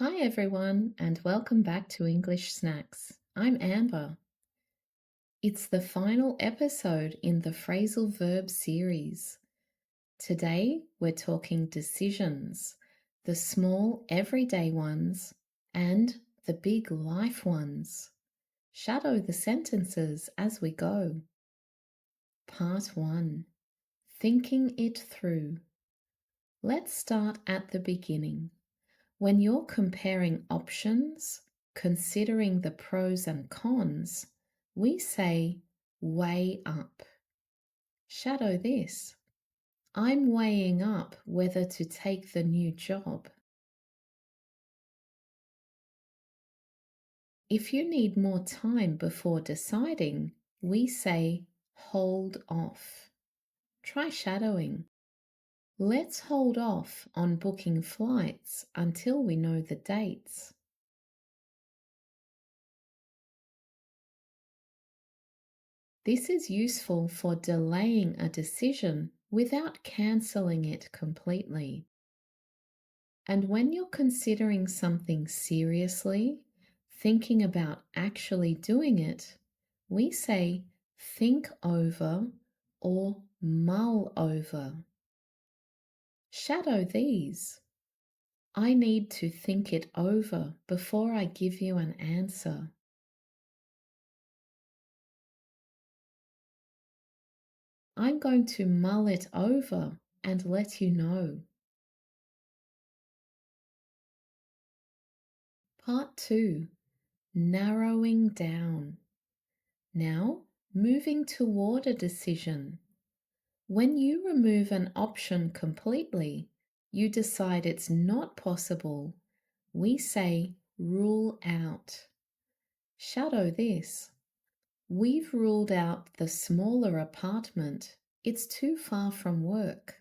Hi, everyone, and welcome back to English Snacks. I'm Amber. It's the final episode in the Phrasal Verbs series. Today, we're talking decisions, the small everyday ones and the big life ones. Shadow the sentences as we go. Part 1. Thinking it through. Let's start at the beginning. When you're comparing options, considering the pros and cons, we say weigh up. Shadow this. I'm weighing up whether to take the new job. If you need more time before deciding, we say hold off. Try shadowing. Let's hold off on booking flights until we know the dates. This is useful for delaying a decision without cancelling it completely. And when you're considering something seriously, thinking about actually doing it, we say think over or mull over. Shadow these. I need to think it over before I give you an answer. I'm going to mull it over and let you know. Part 2. Narrowing down. Now, moving toward a decision. When you remove an option completely, you decide it's not possible. We say rule out. Shadow this. We've ruled out the smaller apartment. It's too far from work.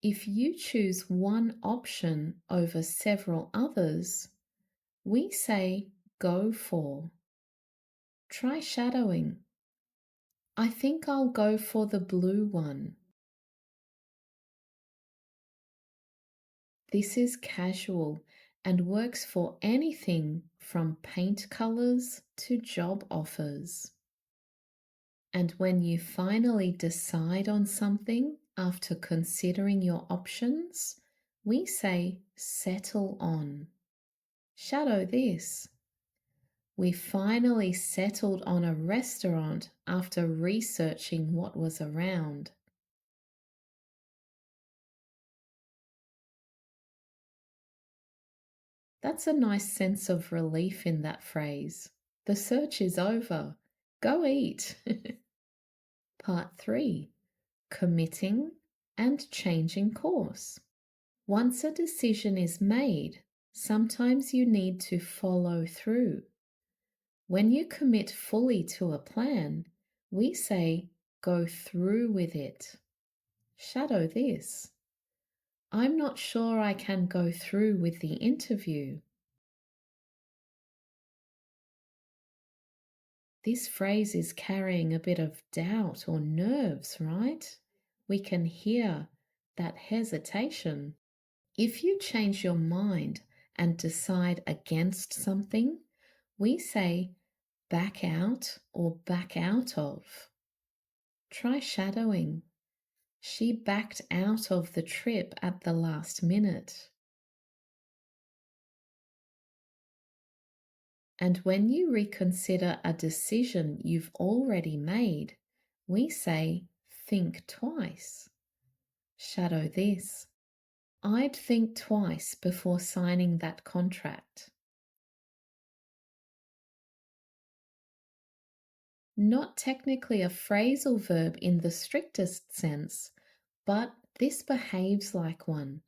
If you choose one option over several others, we say go for. Try shadowing. I think I'll go for the blue one. This is casual and works for anything from paint colors to job offers. And when you finally decide on something after considering your options, we say settle on. Shadow this. We finally settled on a restaurant after researching what was around. That's a nice sense of relief in that phrase. The search is over. Go eat. Part 3. Committing and changing course. Once a decision is made, sometimes you need to follow through. When you commit fully to a plan, we say go through with it. Shadow this. I'm not sure I can go through with the interview. This phrase is carrying a bit of doubt or nerves, right? We can hear that hesitation. If you change your mind and decide against something, we say back out or back out of. Try shadowing. She backed out of the trip at the last minute. And when you reconsider a decision you've already made, we say think twice. Shadow this. I'd think twice before signing that contract. Not technically a phrasal verb in the strictest sense, but this behaves like one,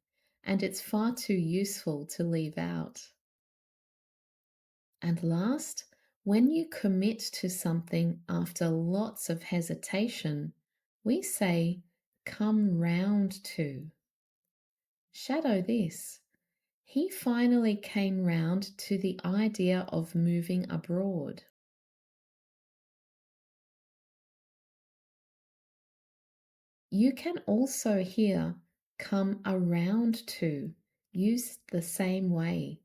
and it's far too useful to leave out. And last, when you commit to something after lots of hesitation, we say come round to. Shadow this. He finally came round to the idea of moving abroad. You can also hear come around to, used the same way.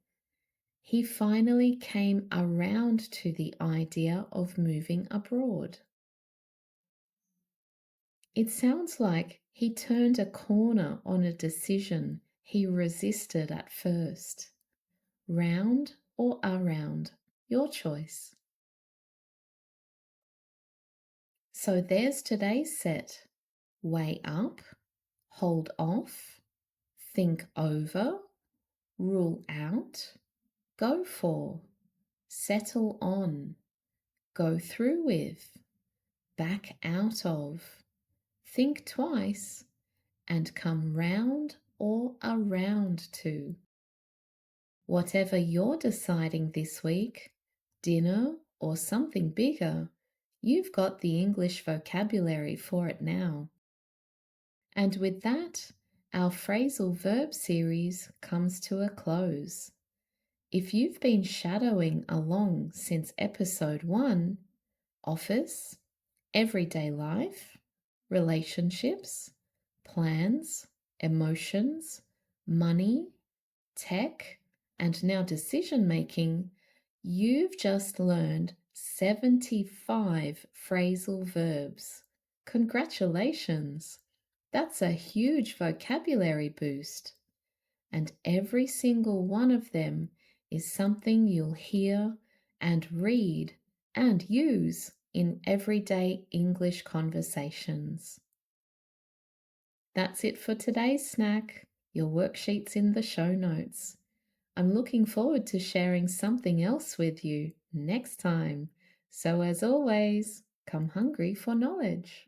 He finally came around to the idea of moving abroad. It sounds like he turned a corner on a decision he resisted at first. Round or around, your choice. So there's today's set. Weigh up, hold off, think over, rule out, go for, settle on, go through with, back out of, think twice, and come round or around to. Whatever you're deciding this week, dinner or something bigger, you've got the English vocabulary for it now. And with that, our phrasal verb series comes to a close. If you've been shadowing along since episode 1, office, everyday life, relationships, plans, emotions, money, tech, and now decision making, you've just learned 75 phrasal verbs. Congratulations! That's a huge vocabulary boost. And every single one of them is something you'll hear and read and use in everyday English conversations. That's it for today's snack. Your worksheet's in the show notes. I'm looking forward to sharing something else with you next time. So as always, come hungry for knowledge.